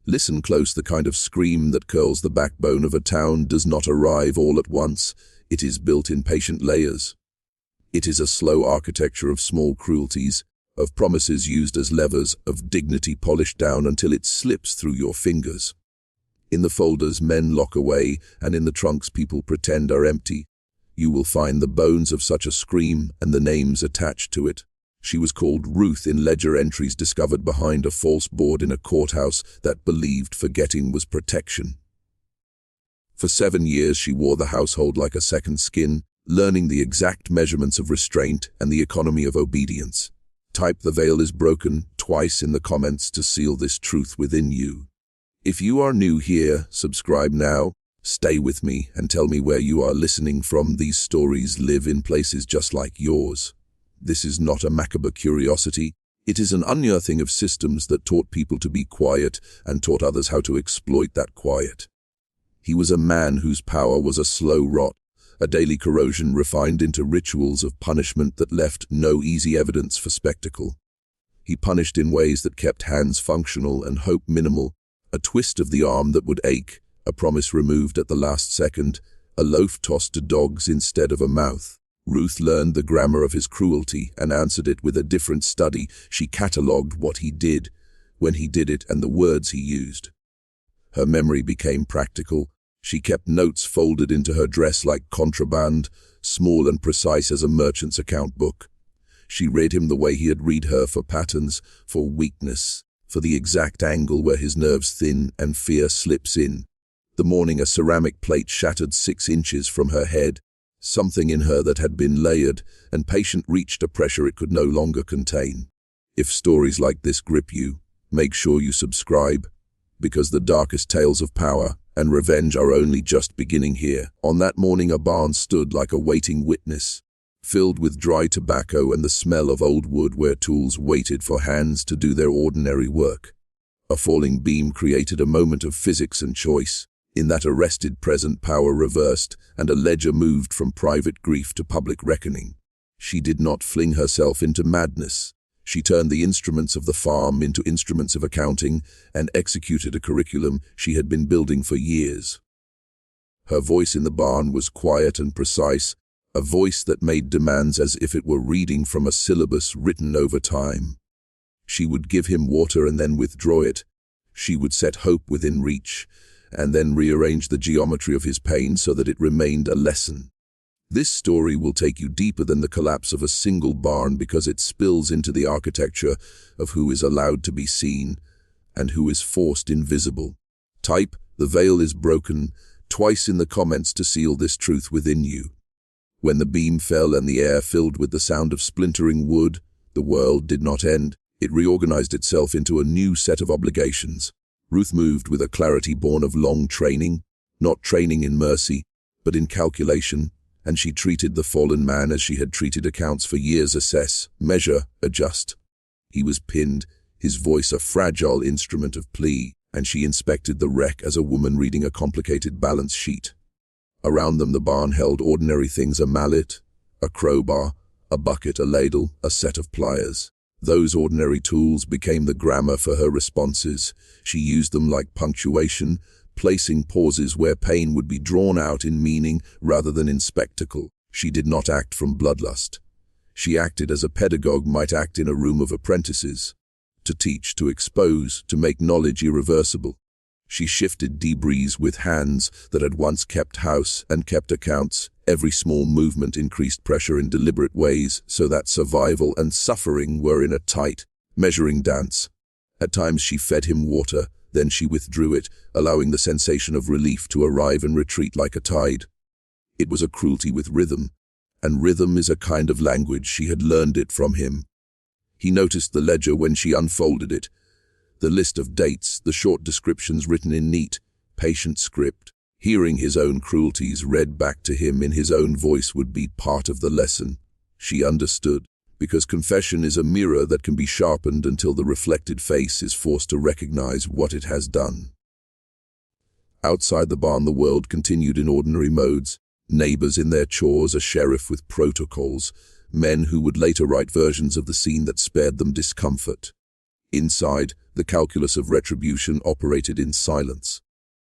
Listen close, the kind of scream that curls the backbone of a town does not arrive all at once. It is built in patient layers. It is a slow architecture of small cruelties, of promises used as levers, of dignity polished down until it slips through your fingers. In the folders men lock away, and in the trunks people pretend are empty. You will find the bones of such a scream and the names attached to it. She was called Ruth in ledger entries discovered behind a false board in a courthouse that believed forgetting was protection. For 7 years she wore the household like a second skin, learning the exact measurements of restraint and the economy of obedience. Type "The veil is broken" twice in the comments to seal this truth within you. If you are new here, subscribe now. Stay with me and tell me where you are listening from. These stories live in places just like yours. This is not a macabre curiosity. It is an unearthing of systems that taught people to be quiet and taught others how to exploit that quiet. He was a man whose power was a slow rot, a daily corrosion refined into rituals of punishment that left no easy evidence for spectacle. He punished in ways that kept hands functional and hope minimal, a twist of the arm that would ache, a promise removed at the last second, a loaf tossed to dogs instead of a mouth. Ruth learned the grammar of his cruelty and answered it with a different study. She catalogued what he did, when he did it, and the words he used. Her memory became practical. She kept notes folded into her dress like contraband, small and precise as a merchant's account book. She read him the way he had read her, for patterns, for weakness, for the exact angle where his nerves thin and fear slips in. The morning a ceramic plate shattered 6 inches from her head, something in her that had been layered and patient reached a pressure it could no longer contain. If stories like this grip you, make sure you subscribe, because the darkest tales of power and revenge are only just beginning here. On that morning a barn stood like a waiting witness, filled with dry tobacco and the smell of old wood where tools waited for hands to do their ordinary work. A falling beam created a moment of physics and choice. In that arrested present, power reversed, and a ledger moved from private grief to public reckoning. She did not fling herself into madness. She turned the instruments of the farm into instruments of accounting and executed a curriculum she had been building for years. Her voice in the barn was quiet and precise, a voice that made demands as if it were reading from a syllabus written over time. She would give him water and then withdraw it. She would set hope within reach, and then rearrange the geometry of his pain so that it remained a lesson. This story will take you deeper than the collapse of a single barn because it spills into the architecture of who is allowed to be seen and who is forced invisible. Type "The veil is broken" twice in the comments to seal this truth within you. When the beam fell and the air filled with the sound of splintering wood, the world did not end. It reorganized itself into a new set of obligations. Ruth moved with a clarity born of long training, not training in mercy, but in calculation, and she treated the fallen man as she had treated accounts for years: assess, measure, adjust. He was pinned, his voice a fragile instrument of plea, and she inspected the wreck as a woman reading a complicated balance sheet. Around them the barn held ordinary things: a mallet, a crowbar, a bucket, a ladle, a set of pliers. Those ordinary tools became the grammar for her responses. She used them like punctuation, placing pauses where pain would be drawn out in meaning rather than in spectacle. She did not act from bloodlust. She acted as a pedagogue might act in a room of apprentices, to teach, to expose, to make knowledge irreversible. She shifted debris with hands that had once kept house and kept accounts. Every small movement increased pressure in deliberate ways so that survival and suffering were in a tight, measuring dance. At times she fed him water, then she withdrew it, allowing the sensation of relief to arrive and retreat like a tide. It was a cruelty with rhythm, and rhythm is a kind of language. She had learned it from him. He noticed the ledger when she unfolded it, the list of dates, the short descriptions written in neat, patient script. Hearing his own cruelties read back to him in his own voice would be part of the lesson. She understood, because confession is a mirror that can be sharpened until the reflected face is forced to recognize what it has done. Outside the barn the world continued in ordinary modes, neighbors in their chores, a sheriff with protocols, men who would later write versions of the scene that spared them discomfort. Inside, the calculus of retribution operated in silence.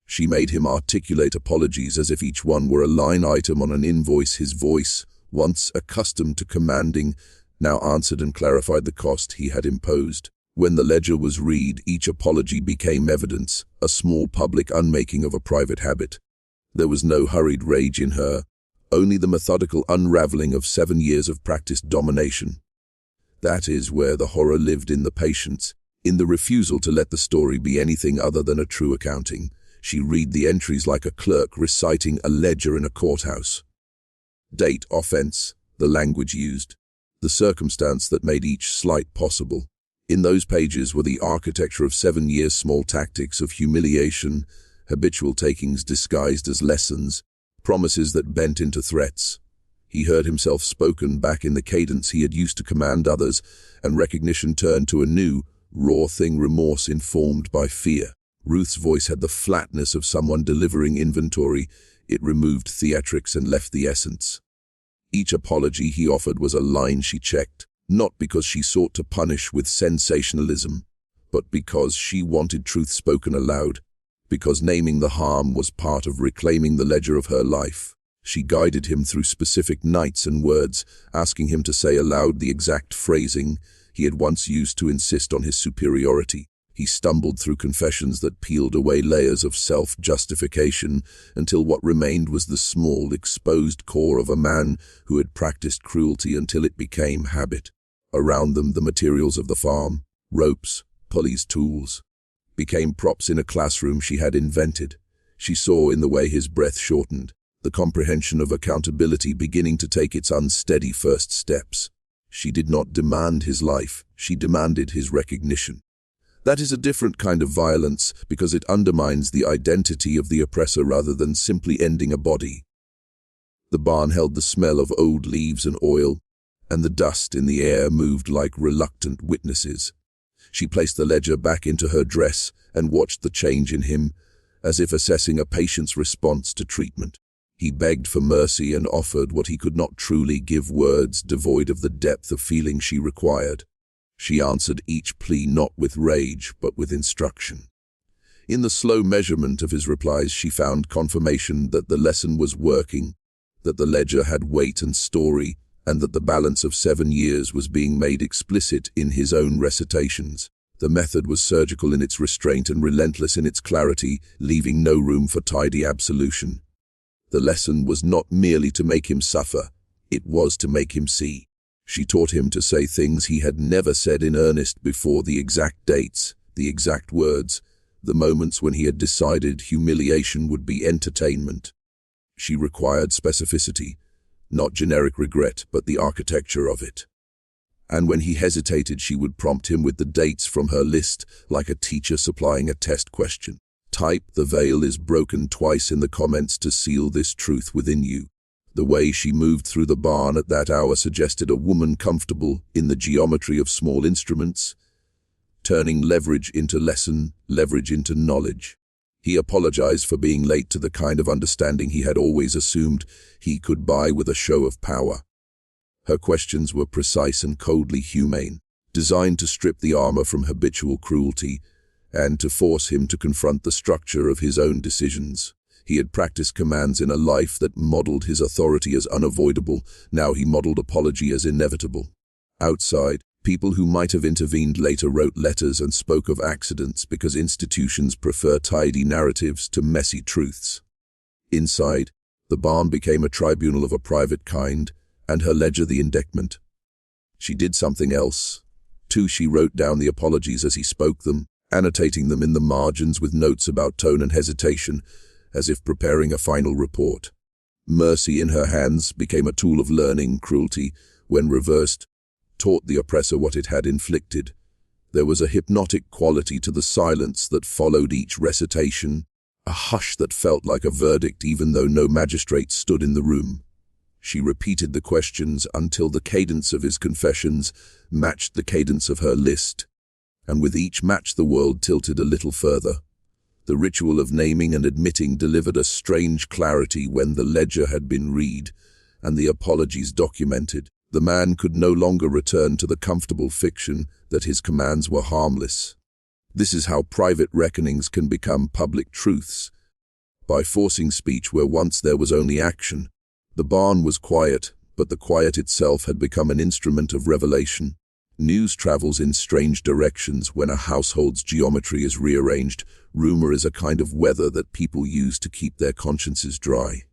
She made him articulate apologies as if each one were a line item on an invoice. His voice, once accustomed to commanding, now answered and clarified the cost he had imposed. When the ledger was read, each apology became evidence, a small public unmaking of a private habit. There was no hurried rage in her, only the methodical unraveling of 7 years of practiced domination. That is where the horror lived, in the patience, in the refusal to let the story be anything other than a true accounting. She read the entries like a clerk reciting a ledger in a courthouse. Date, offense, the language used, the circumstance that made each slight possible. In those pages were the architecture of 7 years' small tactics of humiliation, habitual takings disguised as lessons, promises that bent into threats. He heard himself spoken back in the cadence he had used to command others, and recognition turned to a new, raw thing, remorse informed by fear. Ruth's voice had the flatness of someone delivering inventory. It removed theatrics and left the essence. Each apology he offered was a line she checked, not because she sought to punish with sensationalism, but because she wanted truth spoken aloud, because naming the harm was part of reclaiming the ledger of her life. She guided him through specific nights and words, asking him to say aloud the exact phrasing he had once used to insist on his superiority. He stumbled through confessions that peeled away layers of self-justification until what remained was the small, exposed core of a man who had practiced cruelty until it became habit. Around them, the materials of the farm, ropes, pulleys, tools, became props in a classroom she had invented. She saw in the way his breath shortened, the comprehension of accountability beginning to take its unsteady first steps. She did not demand his life, she demanded his recognition. That is a different kind of violence because it undermines the identity of the oppressor rather than simply ending a body. The barn held the smell of old leaves and oil, and the dust in the air moved like reluctant witnesses. She placed the ledger back into her dress and watched the change in him, as if assessing a patient's response to treatment. He begged for mercy and offered what he could not truly give, words devoid of the depth of feeling she required. She answered each plea not with rage, but with instruction. In the slow measurement of his replies, she found confirmation that the lesson was working, that the ledger had weight and story, and that the balance of 7 years was being made explicit in his own recitations. The method was surgical in its restraint and relentless in its clarity, leaving no room for tidy absolution. The lesson was not merely to make him suffer, it was to make him see. She taught him to say things he had never said in earnest before, the exact dates, the exact words, the moments when he had decided humiliation would be entertainment. She required specificity, not generic regret, but the architecture of it. And when he hesitated, she would prompt him with the dates from her list, like a teacher supplying a test question. Type, "The veil is broken," twice in the comments to seal this truth within you. The way she moved through the barn at that hour suggested a woman comfortable in the geometry of small instruments, turning leverage into lesson, leverage into knowledge. He apologized for being late to the kind of understanding he had always assumed he could buy with a show of power. Her questions were precise and coldly humane, designed to strip the armor from habitual cruelty and to force him to confront the structure of his own decisions. He had practiced commands in a life that modeled his authority as unavoidable. Now he modeled apology as inevitable. Outside, people who might have intervened later wrote letters and spoke of accidents because institutions prefer tidy narratives to messy truths. Inside, the barn became a tribunal of a private kind, and her ledger the indictment. She did something else. Too, she wrote down the apologies as he spoke them, annotating them in the margins with notes about tone and hesitation, as if preparing a final report. Mercy in her hands became a tool of learning. Cruelty, when reversed, taught the oppressor what it had inflicted. There was a hypnotic quality to the silence that followed each recitation, a hush that felt like a verdict even though no magistrate stood in the room. She repeated the questions until the cadence of his confessions matched the cadence of her list, and with each match the world tilted a little further. The ritual of naming and admitting delivered a strange clarity when the ledger had been read and the apologies documented. The man could no longer return to the comfortable fiction that his commands were harmless. This is how private reckonings can become public truths, by forcing speech where once there was only action. The barn was quiet, but the quiet itself had become an instrument of revelation. News travels in strange directions when a household's geometry is rearranged. Rumor is a kind of weather that people use to keep their consciences dry.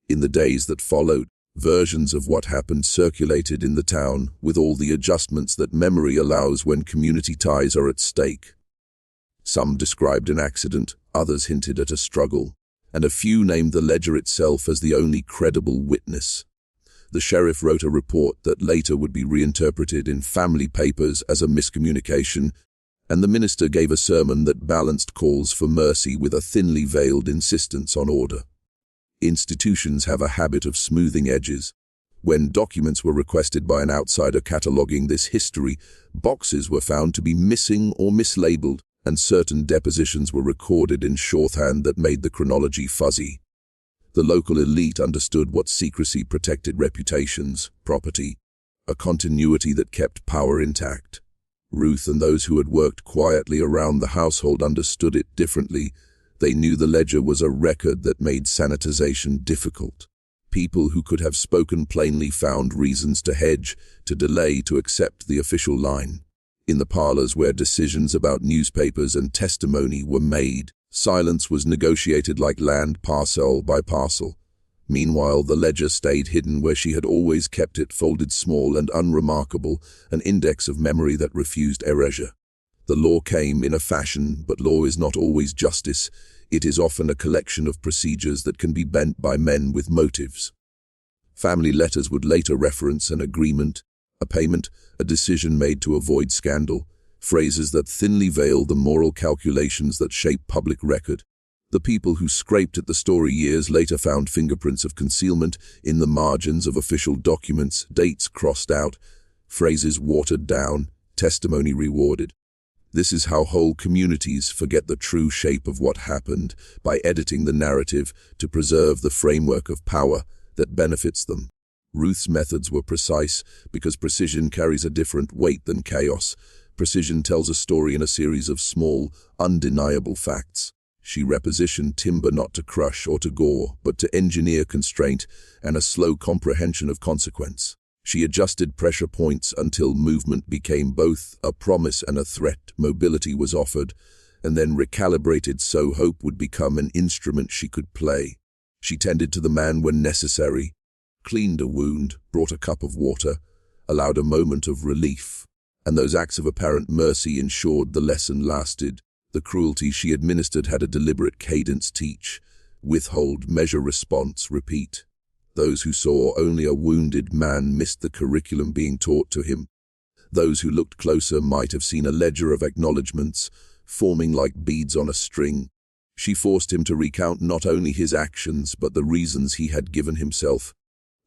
In the days that followed, versions of what happened circulated in the town, with all the adjustments that memory allows when community ties are at stake. Some described an accident, others hinted at a struggle, and a few named the ledger itself as the only credible witness. The sheriff wrote a report that later would be reinterpreted in family papers as a miscommunication, and the minister gave a sermon that balanced calls for mercy with a thinly veiled insistence on order. Institutions have a habit of smoothing edges. When documents were requested by an outsider cataloging this history, boxes were found to be missing or mislabeled, and certain depositions were recorded in shorthand that made the chronology fuzzy. The local elite understood what secrecy protected: reputations, property, a continuity that kept power intact. Ruth and those who had worked quietly around the household understood it differently. They knew the ledger was a record that made sanitization difficult. People who could have spoken plainly found reasons to hedge, to delay, to accept the official line. In the parlors where decisions about newspapers and testimony were made, silence was negotiated like land, parcel by parcel. Meanwhile, the ledger stayed hidden where she had always kept it, folded small and unremarkable, an index of memory that refused erasure. The law came in a fashion, but law is not always justice. It is often a collection of procedures that can be bent by men with motives. Family letters would later reference an agreement, a payment, a decision made to avoid scandal, phrases that thinly veil the moral calculations that shape public record. The people who scraped at the story years later found fingerprints of concealment in the margins of official documents, dates crossed out, phrases watered down, testimony rewarded. This is how whole communities forget the true shape of what happened, by editing the narrative to preserve the framework of power that benefits them. Ruth's methods were precise because precision carries a different weight than chaos. Precision tells a story in a series of small, undeniable facts. She repositioned timber not to crush or to gore, but to engineer constraint and a slow comprehension of consequence. She adjusted pressure points until movement became both a promise and a threat. Mobility was offered, and then recalibrated so hope would become an instrument she could play. She tended to the man when necessary, cleaned a wound, brought a cup of water, allowed a moment of relief, and those acts of apparent mercy ensured the lesson lasted. The cruelty she administered had a deliberate cadence: teach, withhold, measure, response, repeat. Those who saw only a wounded man missed the curriculum being taught to him. Those who looked closer might have seen a ledger of acknowledgments, forming like beads on a string. She forced him to recount not only his actions, but the reasons he had given himself.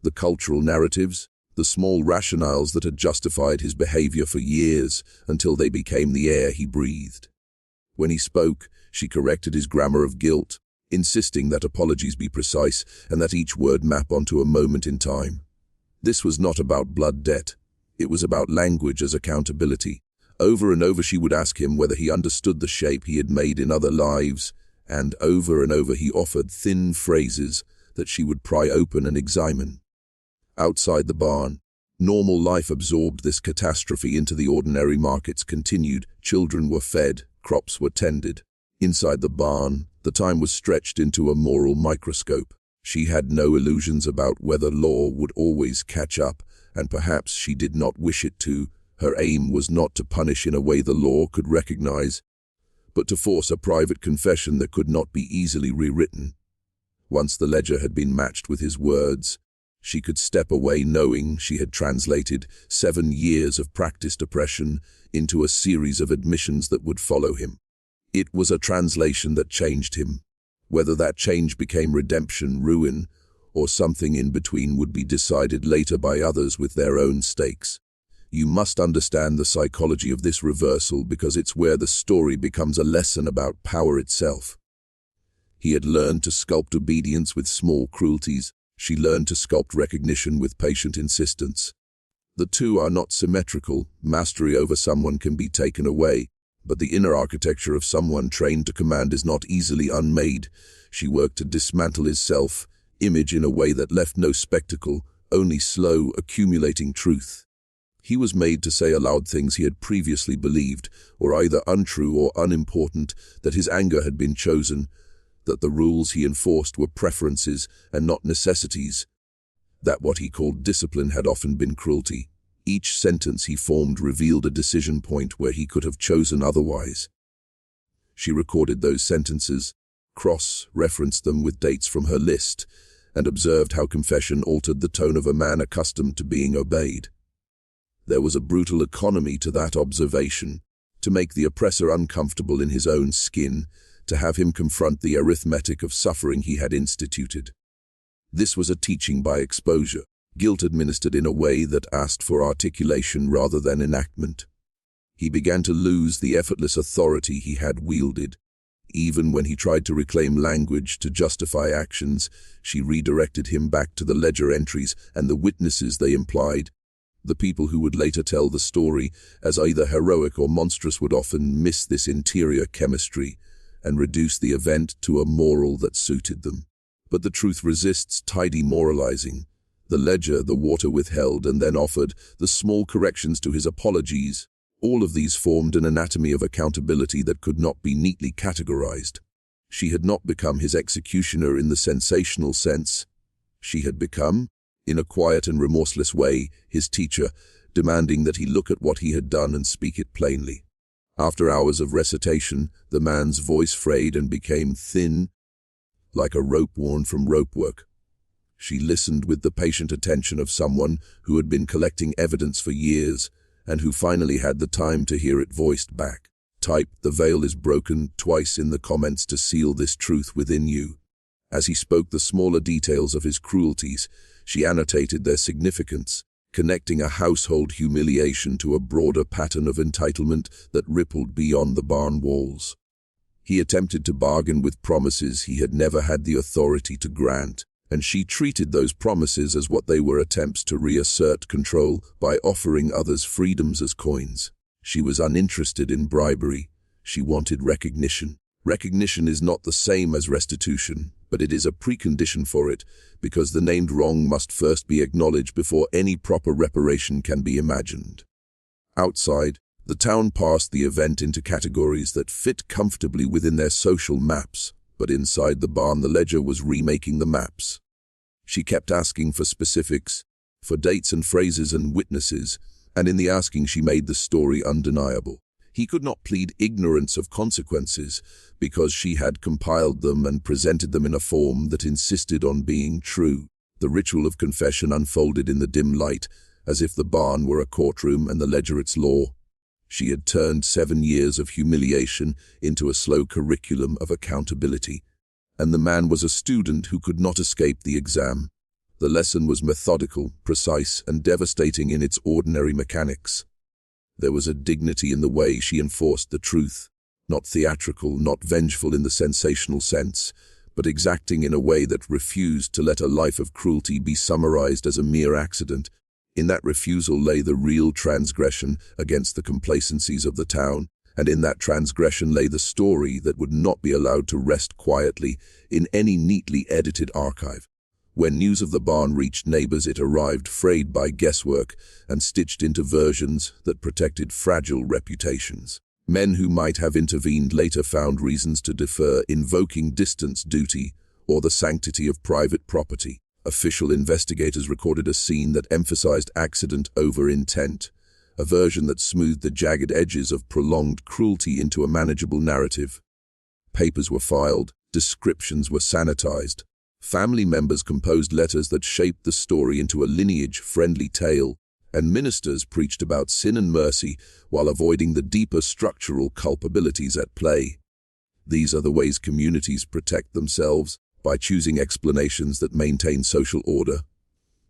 The cultural narratives, the small rationales that had justified his behavior for years, until they became the air he breathed. When he spoke, she corrected his grammar of guilt, insisting that apologies be precise and that each word map onto a moment in time. This was not about blood debt. It was about language as accountability. Over and over she would ask him whether he understood the shape he had made in other lives, and over he offered thin phrases that she would pry open and examine. Outside the barn, normal life absorbed this catastrophe into the ordinary. Markets continued, children were fed, crops were tended. Inside the barn, the time was stretched into a moral microscope. She had no illusions about whether law would always catch up, and perhaps she did not wish it to. Her aim was not to punish in a way the law could recognize, but to force a private confession that could not be easily rewritten. Once the ledger had been matched with his words, she could step away knowing she had translated 7 years of practiced oppression into a series of admissions that would follow him. It was a translation that changed him. Whether that change became redemption, ruin, or something in between would be decided later by others with their own stakes. You must understand the psychology of this reversal because it's where the story becomes a lesson about power itself. He had learned to sculpt obedience with small cruelties. She learned to sculpt recognition with patient insistence. The two are not symmetrical. Mastery over someone can be taken away, but the inner architecture of someone trained to command is not easily unmade. She worked to dismantle his self-image in a way that left no spectacle, only slow, accumulating truth. He was made to say aloud things he had previously believed, or either untrue or unimportant, that his anger had been chosen, that the rules he enforced were preferences and not necessities, that what he called discipline had often been cruelty. Each sentence he formed revealed a decision point where he could have chosen otherwise. She recorded those sentences, cross-referenced them with dates from her list, and observed how confession altered the tone of a man accustomed to being obeyed. There was a brutal economy to that observation, to make the oppressor uncomfortable in his own skin, to have him confront the arithmetic of suffering he had instituted. This was a teaching by exposure, guilt administered in a way that asked for articulation rather than enactment. He began to lose the effortless authority he had wielded. Even when he tried to reclaim language to justify actions, she redirected him back to the ledger entries and the witnesses they implied. The people who would later tell the story as either heroic or monstrous would often miss this interior chemistry and reduce the event to a moral that suited them. But the truth resists tidy moralizing. The ledger, the water withheld and then offered, the small corrections to his apologies, all of these formed an anatomy of accountability that could not be neatly categorized. She had not become his executioner in the sensational sense. She had become, in a quiet and remorseless way, his teacher, demanding that he look at what he had done and speak it plainly. After hours of recitation, the man's voice frayed and became thin, like a rope worn from ropework. She listened with the patient attention of someone who had been collecting evidence for years, and who finally had the time to hear it voiced back. Type, "The veil is broken," twice in the comments to seal this truth within you. As he spoke the smaller details of his cruelties, she annotated their significance, connecting a household humiliation to a broader pattern of entitlement that rippled beyond the barn walls. He attempted to bargain with promises he had never had the authority to grant, and she treated those promises as what they were, attempts to reassert control by offering others freedoms as coins. She was uninterested in bribery. She wanted recognition. Recognition is not the same as restitution, but it is a precondition for it, because the named wrong must first be acknowledged before any proper reparation can be imagined. Outside, the town parsed the event into categories that fit comfortably within their social maps, but inside the barn the ledger was remaking the maps. She kept asking for specifics, for dates and phrases and witnesses, and in the asking she made the story undeniable. He could not plead ignorance of consequences, because she had compiled them and presented them in a form that insisted on being true. The ritual of confession unfolded in the dim light, as if the barn were a courtroom and the ledger its law. She had turned 7 years of humiliation into a slow curriculum of accountability, and the man was a student who could not escape the exam. The lesson was methodical, precise, and devastating in its ordinary mechanics. There was a dignity in the way she enforced the truth, not theatrical, not vengeful in the sensational sense, but exacting in a way that refused to let a life of cruelty be summarized as a mere accident. In that refusal lay the real transgression against the complacencies of the town, and in that transgression lay the story that would not be allowed to rest quietly in any neatly edited archive. When news of the barn reached neighbors, it arrived frayed by guesswork and stitched into versions that protected fragile reputations. Men who might have intervened later found reasons to defer, invoking distance duty or the sanctity of private property. Official investigators recorded a scene that emphasized accident over intent, a version that smoothed the jagged edges of prolonged cruelty into a manageable narrative. Papers were filed, descriptions were sanitized. Family members composed letters that shaped the story into a lineage-friendly tale, and ministers preached about sin and mercy while avoiding the deeper structural culpabilities at play. These are the ways communities protect themselves, by choosing explanations that maintain social order.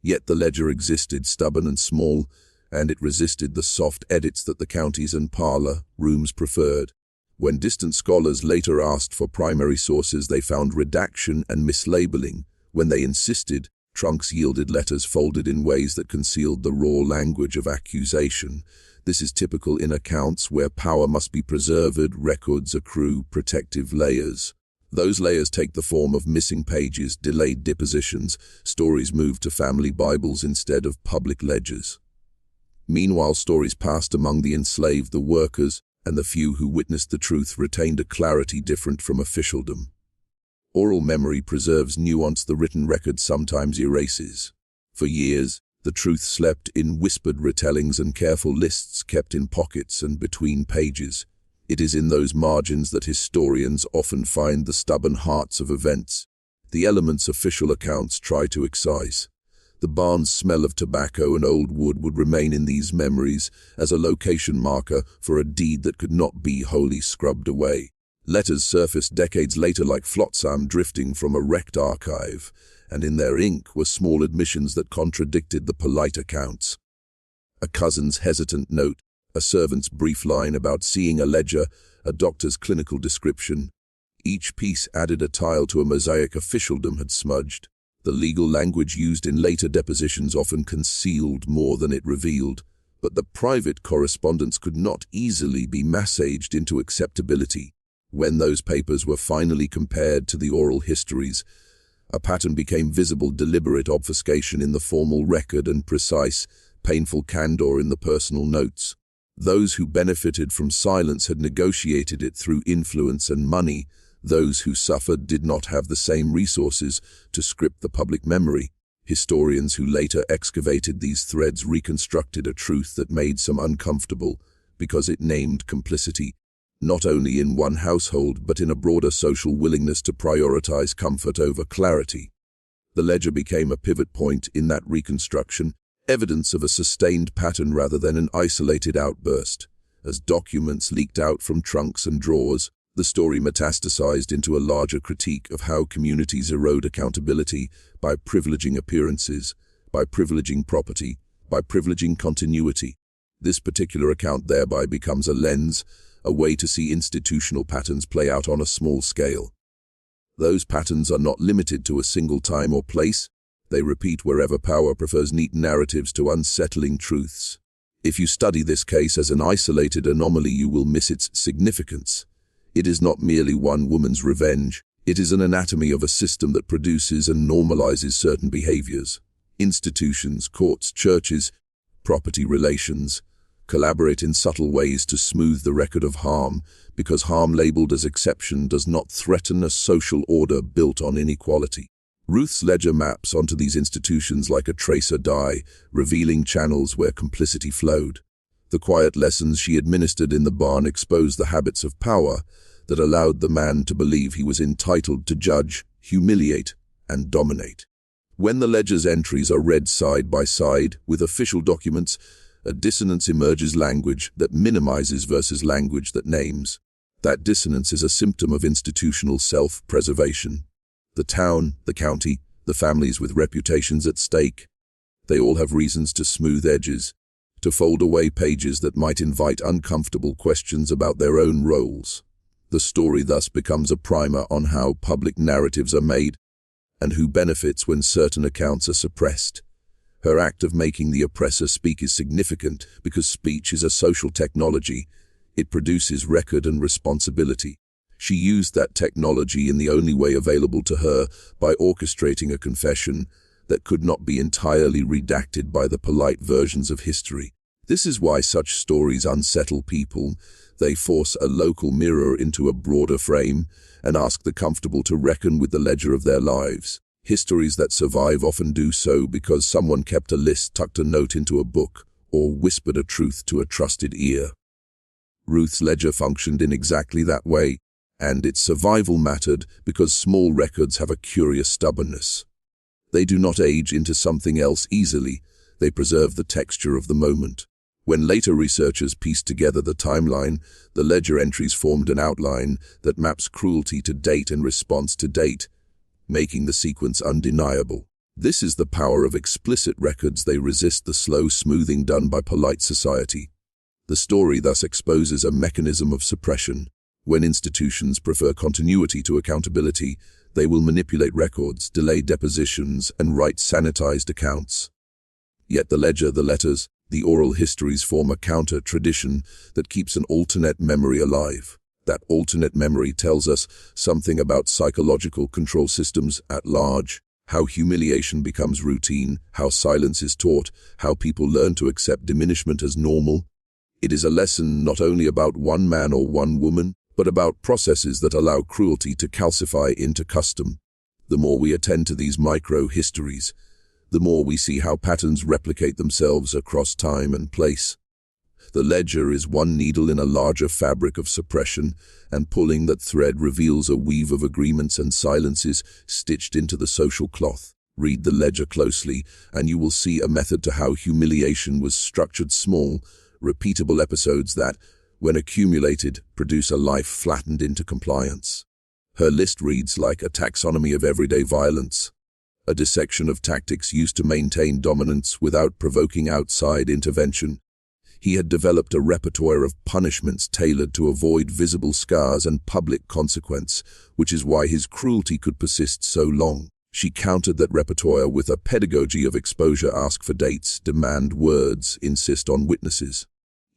Yet the ledger existed, stubborn and small, and it resisted the soft edits that the counties and parlor rooms preferred. When distant scholars later asked for primary sources, they found redaction and mislabeling. When they insisted, Trunks yielded letters folded in ways that concealed the raw language of accusation. This is typical in accounts where power must be preserved, records accrue protective layers. Those layers take the form of missing pages, delayed depositions, stories moved to family Bibles instead of public ledgers. Meanwhile, stories passed among the enslaved, the workers, and the few who witnessed the truth retained a clarity different from officialdom. Oral memory preserves nuance the written record sometimes erases. For years, the truth slept in whispered retellings and careful lists kept in pockets and between pages. It is in those margins that historians often find the stubborn hearts of events, the elements official accounts try to excise. The barn's smell of tobacco and old wood would remain in these memories as a location marker for a deed that could not be wholly scrubbed away. Letters surfaced decades later like flotsam drifting from a wrecked archive, and in their ink were small admissions that contradicted the polite accounts. A cousin's hesitant note, a servant's brief line about seeing a ledger, a doctor's clinical description. Each piece added a tile to a mosaic officialdom had smudged. The legal language used in later depositions often concealed more than it revealed, but the private correspondence could not easily be massaged into acceptability. When those papers were finally compared to the oral histories, a pattern became visible: deliberate obfuscation in the formal record and precise, painful candor in the personal notes. Those who benefited from silence had negotiated it through influence and money. Those who suffered did not have the same resources to script the public memory. Historians who later excavated these threads reconstructed a truth that made some uncomfortable because it named complicity, not only in one household but in a broader social willingness to prioritize comfort over clarity. The ledger became a pivot point in that reconstruction, evidence of a sustained pattern rather than an isolated outburst. As documents leaked out from trunks and drawers, the story metastasized into a larger critique of how communities erode accountability by privileging appearances, by privileging property, by privileging continuity. This particular account thereby becomes a lens, a way to see institutional patterns play out on a small scale. Those patterns are not limited to a single time or place. They repeat wherever power prefers neat narratives to unsettling truths. If you study this case as an isolated anomaly, you will miss its significance. It is not merely one woman's revenge. It is an anatomy of a system that produces and normalizes certain behaviors. Institutions, courts, churches, property relations collaborate in subtle ways to smooth the record of harm, because harm labeled as exception does not threaten a social order built on inequality. Ruth's ledger maps onto these institutions like a tracer die, revealing channels where complicity flowed. The quiet lessons she administered in the barn exposed the habits of power that allowed the man to believe he was entitled to judge, humiliate, and dominate. When the ledger's entries are read side by side with official documents, a dissonance emerges: language that minimizes versus language that names. That dissonance is a symptom of institutional self-preservation. The town, the county, the families with reputations at stake, they all have reasons to smooth edges, to fold away pages that might invite uncomfortable questions about their own roles. The story thus becomes a primer on how public narratives are made and who benefits when certain accounts are suppressed. Her act of making the oppressor speak is significant because speech is a social technology. It produces record and responsibility. She used that technology in the only way available to her, by orchestrating a confession that could not be entirely redacted by the polite versions of history. This is why such stories unsettle people. They force a local mirror into a broader frame and ask the comfortable to reckon with the ledger of their lives. Histories that survive often do so because someone kept a list, tucked a note into a book, or whispered a truth to a trusted ear. Ruth's ledger functioned in exactly that way, and its survival mattered because small records have a curious stubbornness. They do not age into something else easily. They preserve the texture of the moment. When later researchers pieced together the timeline, the ledger entries formed an outline that maps cruelty to date and response to date, making the sequence undeniable. This is the power of explicit records. They resist the slow smoothing done by polite society. The story thus exposes a mechanism of suppression. When institutions prefer continuity to accountability, They will manipulate records, delay depositions, and write sanitized accounts. Yet the ledger, the letters, the oral histories form a counter-tradition that keeps an alternate memory alive. That alternate memory tells us something about psychological control systems at large, how humiliation becomes routine, how silence is taught, how people learn to accept diminishment as normal. It is a lesson not only about one man or one woman, but about processes that allow cruelty to calcify into custom. The more we attend to these micro-histories, the more we see how patterns replicate themselves across time and place. The ledger is one needle in a larger fabric of suppression, and pulling that thread reveals a weave of agreements and silences stitched into the social cloth. Read the ledger closely, and you will see a method to how humiliation was structured: small, repeatable episodes that, when accumulated, produce a life flattened into compliance. Her list reads like a taxonomy of everyday violence, a dissection of tactics used to maintain dominance without provoking outside intervention. He had developed a repertoire of punishments tailored to avoid visible scars and public consequence, which is why his cruelty could persist so long. She countered that repertoire with a pedagogy of exposure: ask for dates, demand words, insist on witnesses.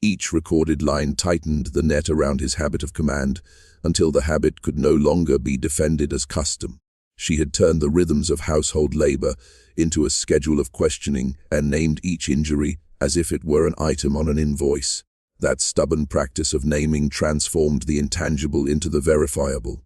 Each recorded line tightened the net around his habit of command until the habit could no longer be defended as custom. She had turned the rhythms of household labor into a schedule of questioning and named each injury as if it were an item on an invoice. That stubborn practice of naming transformed the intangible into the verifiable.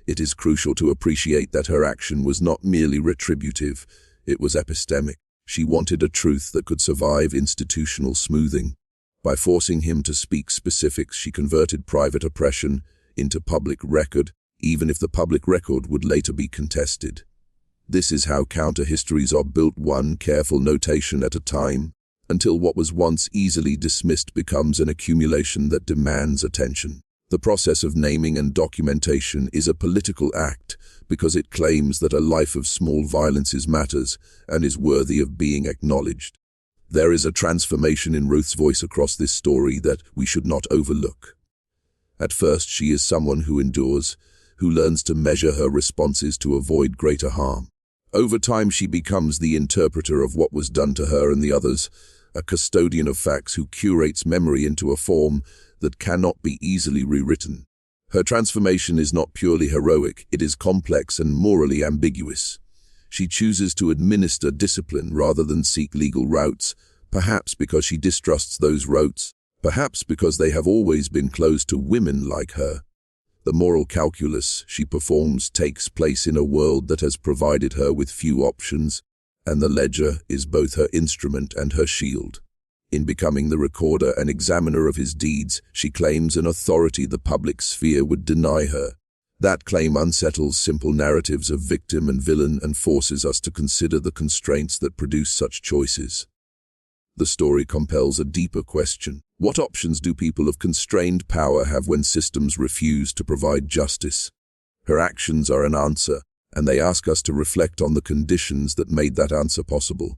It is crucial to appreciate that her action was not merely retributive, it was epistemic. She wanted a truth that could survive institutional smoothing. By forcing him to speak specifics, she converted private oppression into public record, even if the public record would later be contested. This is how counter-histories are built, one careful notation at a time, until what was once easily dismissed becomes an accumulation that demands attention. The process of naming and documentation is a political act because it claims that a life of small violences matters and is worthy of being acknowledged. There is a transformation in Ruth's voice across this story that we should not overlook. At first, she is someone who endures, who learns to measure her responses to avoid greater harm. Over time, she becomes the interpreter of what was done to her and the others, a custodian of facts who curates memory into a form that cannot be easily rewritten. Her transformation is not purely heroic, it is complex and morally ambiguous. She chooses to administer discipline rather than seek legal routes, perhaps because she distrusts those routes, perhaps because they have always been closed to women like her. The moral calculus she performs takes place in a world that has provided her with few options, and the ledger is both her instrument and her shield. In becoming the recorder and examiner of his deeds, she claims an authority the public sphere would deny her. That claim unsettles simple narratives of victim and villain and forces us to consider the constraints that produce such choices. The story compels a deeper question. What options do people of constrained power have when systems refuse to provide justice? Her actions are an answer, and they ask us to reflect on the conditions that made that answer possible.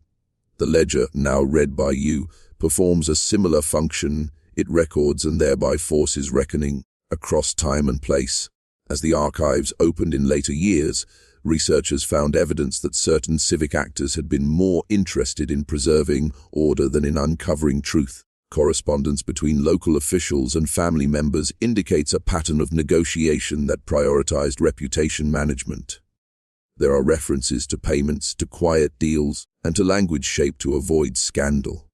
The ledger, now read by you, performs a similar function. It records and thereby forces reckoning across time and place. As the archives opened in later years, researchers found evidence that certain civic actors had been more interested in preserving order than in uncovering truth. Correspondence between local officials and family members indicates a pattern of negotiation that prioritized reputation management. There are references to payments, to quiet deals, and to language shaped to avoid scandal.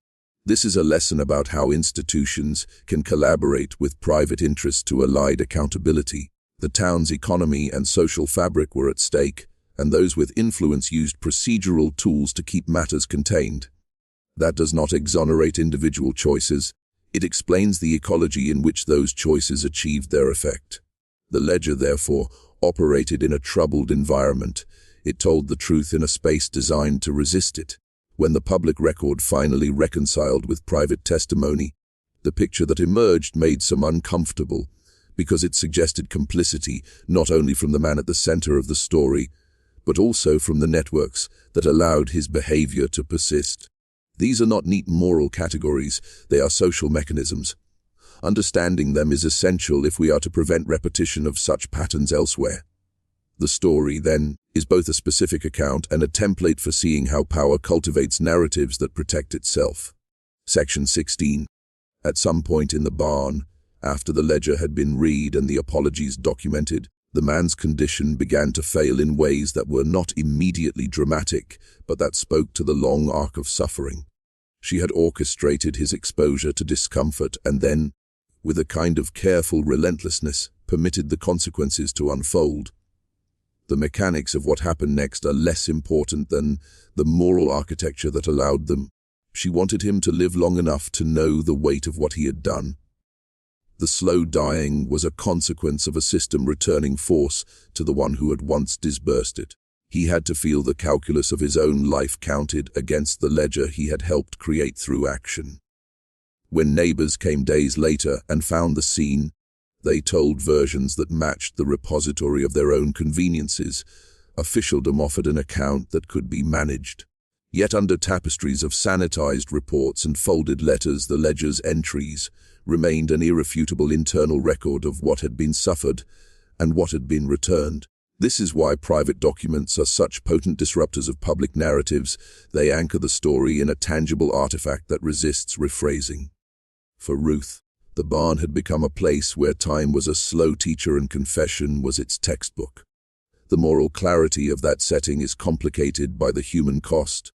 This is a lesson about how institutions can collaborate with private interests to elide accountability. The town's economy and social fabric were at stake, and those with influence used procedural tools to keep matters contained. That does not exonerate individual choices. It explains the ecology in which those choices achieved their effect. The ledger, therefore, operated in a troubled environment. It told the truth in a space designed to resist it. When the public record finally reconciled with private testimony, the picture that emerged made some uncomfortable, because it suggested complicity not only from the man at the center of the story, but also from the networks that allowed his behavior to persist. These are not neat moral categories, they are social mechanisms. Understanding them is essential if we are to prevent repetition of such patterns elsewhere. The story, then, is both a specific account and a template for seeing how power cultivates narratives that protect itself. Section 16. At some point in the barn, after the ledger had been read and the apologies documented, the man's condition began to fail in ways that were not immediately dramatic, but that spoke to the long arc of suffering. She had orchestrated his exposure to discomfort and then, with a kind of careful relentlessness, permitted the consequences to unfold. The mechanics of what happened next are less important than the moral architecture that allowed them. She wanted him to live long enough to know the weight of what he had done. The slow dying was a consequence of a system returning force to the one who had once disbursed it. He had to feel the calculus of his own life counted against the ledger he had helped create through action. When neighbors came days later and found the scene, they told versions that matched the repository of their own conveniences. Officialdom offered an account that could be managed. Yet under tapestries of sanitized reports and folded letters, the ledger's entries remained an irrefutable internal record of what had been suffered and what had been returned. This is why private documents are such potent disruptors of public narratives. They anchor the story in a tangible artifact that resists rephrasing. For Ruth, the barn had become a place where time was a slow teacher and confession was its textbook. The moral clarity of that setting is complicated by the human cost,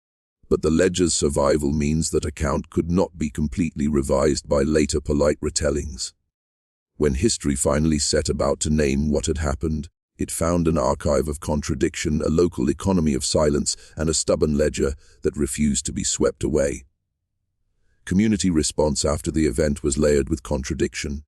but the ledger's survival means that account could not be completely revised by later polite retellings. When history finally set about to name what had happened, it found an archive of contradiction, a local economy of silence, and a stubborn ledger that refused to be swept away. Community response after the event was layered with contradiction.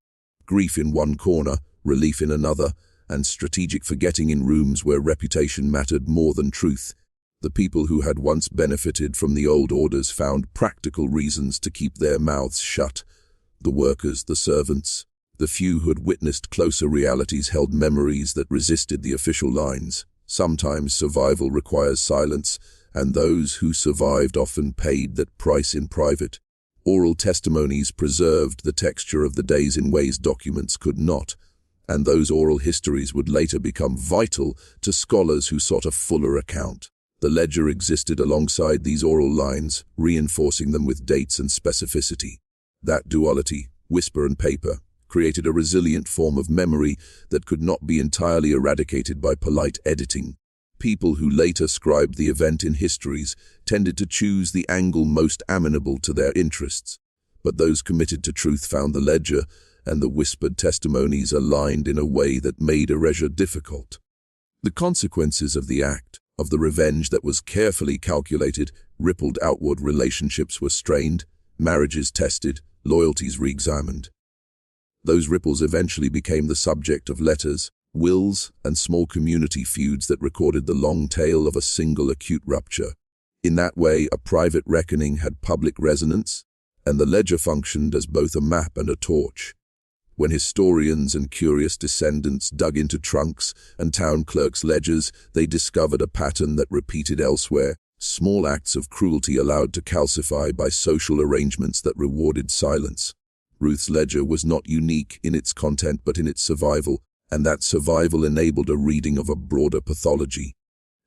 Grief in one corner, relief in another, and strategic forgetting in rooms where reputation mattered more than truth. The people who had once benefited from the old orders found practical reasons to keep their mouths shut. The workers, the servants, the few who had witnessed closer realities held memories that resisted the official lines. Sometimes survival requires silence, and those who survived often paid that price in private. Oral testimonies preserved the texture of the days in ways documents could not, and those oral histories would later become vital to scholars who sought a fuller account. The ledger existed alongside these oral lines, reinforcing them with dates and specificity. That duality, whisper and paper, created a resilient form of memory that could not be entirely eradicated by polite editing. People who later scribed the event in histories tended to choose the angle most amenable to their interests, but those committed to truth found the ledger and the whispered testimonies aligned in a way that made erasure difficult. The consequences of the act, of the revenge that was carefully calculated, rippled outward. Relationships were strained, marriages tested, loyalties re-examined. Those ripples eventually became the subject of letters, wills, and small community feuds that recorded the long tale of a single acute rupture. In that way, a private reckoning had public resonance, and the ledger functioned as both a map and a torch. When historians and curious descendants dug into trunks and town clerks' ledgers, they discovered a pattern that repeated elsewhere: small acts of cruelty allowed to calcify by social arrangements that rewarded silence. Ruth's ledger was not unique in its content but in its survival, and that survival enabled a reading of a broader pathology.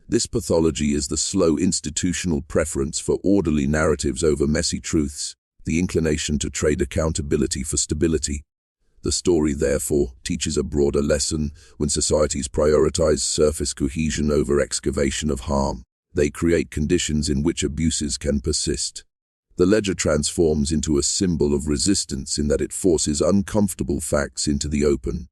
This pathology is the slow institutional preference for orderly narratives over messy truths, the inclination to trade accountability for stability. The story, therefore, teaches a broader lesson. When societies prioritize surface cohesion over excavation of harm, they create conditions in which abuses can persist. The ledger transforms into a symbol of resistance in that it forces uncomfortable facts into the open.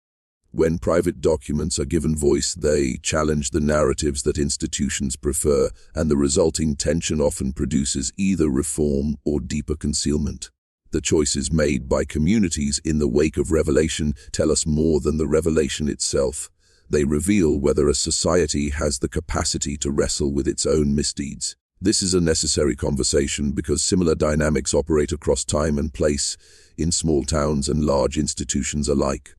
When private documents are given voice, they challenge the narratives that institutions prefer, and the resulting tension often produces either reform or deeper concealment. The choices made by communities in the wake of revelation tell us more than the revelation itself. They reveal whether a society has the capacity to wrestle with its own misdeeds. This is a necessary conversation because similar dynamics operate across time and place, in small towns and large institutions alike.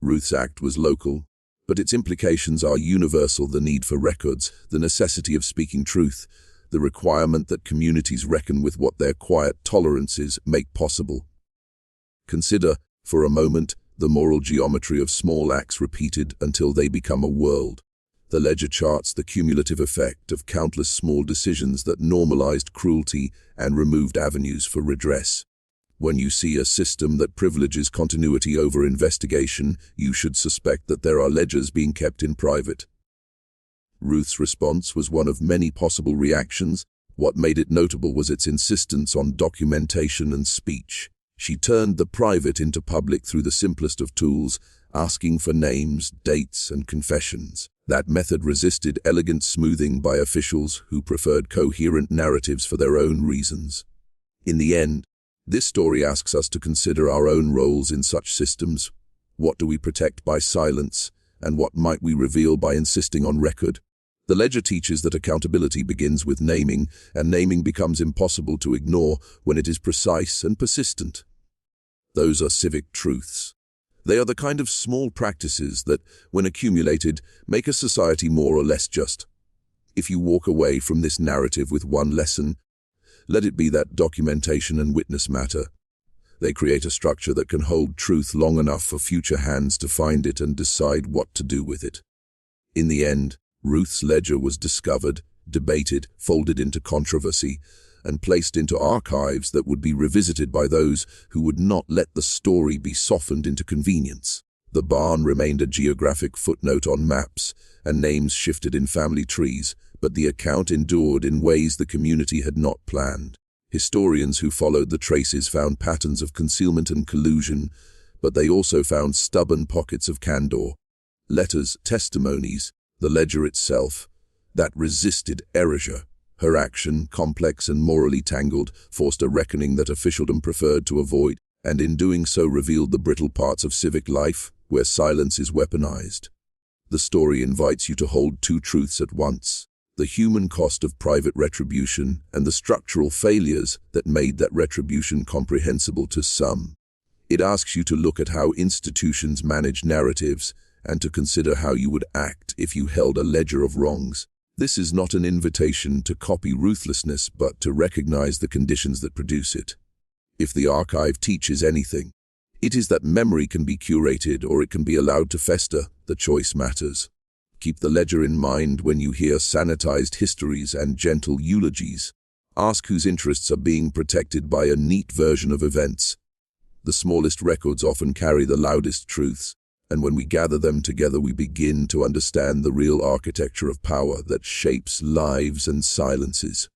Ruth's act was local, but its implications are universal: the need for records, the necessity of speaking truth, the requirement that communities reckon with what their quiet tolerances make possible. Consider, for a moment, the moral geometry of small acts repeated until they become a world. The ledger charts the cumulative effect of countless small decisions that normalized cruelty and removed avenues for redress. When you see a system that privileges continuity over investigation, you should suspect that there are ledgers being kept in private. Ruth's response was one of many possible reactions. What made it notable was its insistence on documentation and speech. She turned the private into public through the simplest of tools, asking for names, dates, and confessions. That method resisted elegant smoothing by officials who preferred coherent narratives for their own reasons. In the end, this story asks us to consider our own roles in such systems. What do we protect by silence, and what might we reveal by insisting on record? The ledger teaches that accountability begins with naming, and naming becomes impossible to ignore when it is precise and persistent. Those are civic truths. They are the kind of small practices that, when accumulated, make a society more or less just. If you walk away from this narrative with one lesson, let it be that documentation and witness matter. They create a structure that can hold truth long enough for future hands to find it and decide what to do with it. In the end, Ruth's ledger was discovered, debated, folded into controversy, and placed into archives that would be revisited by those who would not let the story be softened into convenience. The barn remained a geographic footnote on maps, and names shifted in family trees, but the account endured in ways the community had not planned. Historians who followed the traces found patterns of concealment and collusion, but they also found stubborn pockets of candor. Letters, testimonies, the ledger itself, that resisted erasure. Her action, complex and morally tangled, forced a reckoning that officialdom preferred to avoid, and in doing so revealed the brittle parts of civic life, where silence is weaponized. The story invites you to hold two truths at once: the human cost of private retribution and the structural failures that made that retribution comprehensible to some. It asks you to look at how institutions manage narratives and to consider how you would act if you held a ledger of wrongs. This is not an invitation to copy ruthlessness, but to recognize the conditions that produce it. If the archive teaches anything, it is that memory can be curated or it can be allowed to fester. The choice matters. Keep the ledger in mind when you hear sanitized histories and gentle eulogies. Ask whose interests are being protected by a neat version of events. The smallest records often carry the loudest truths, and when we gather them together we begin to understand the real architecture of power that shapes lives and silences.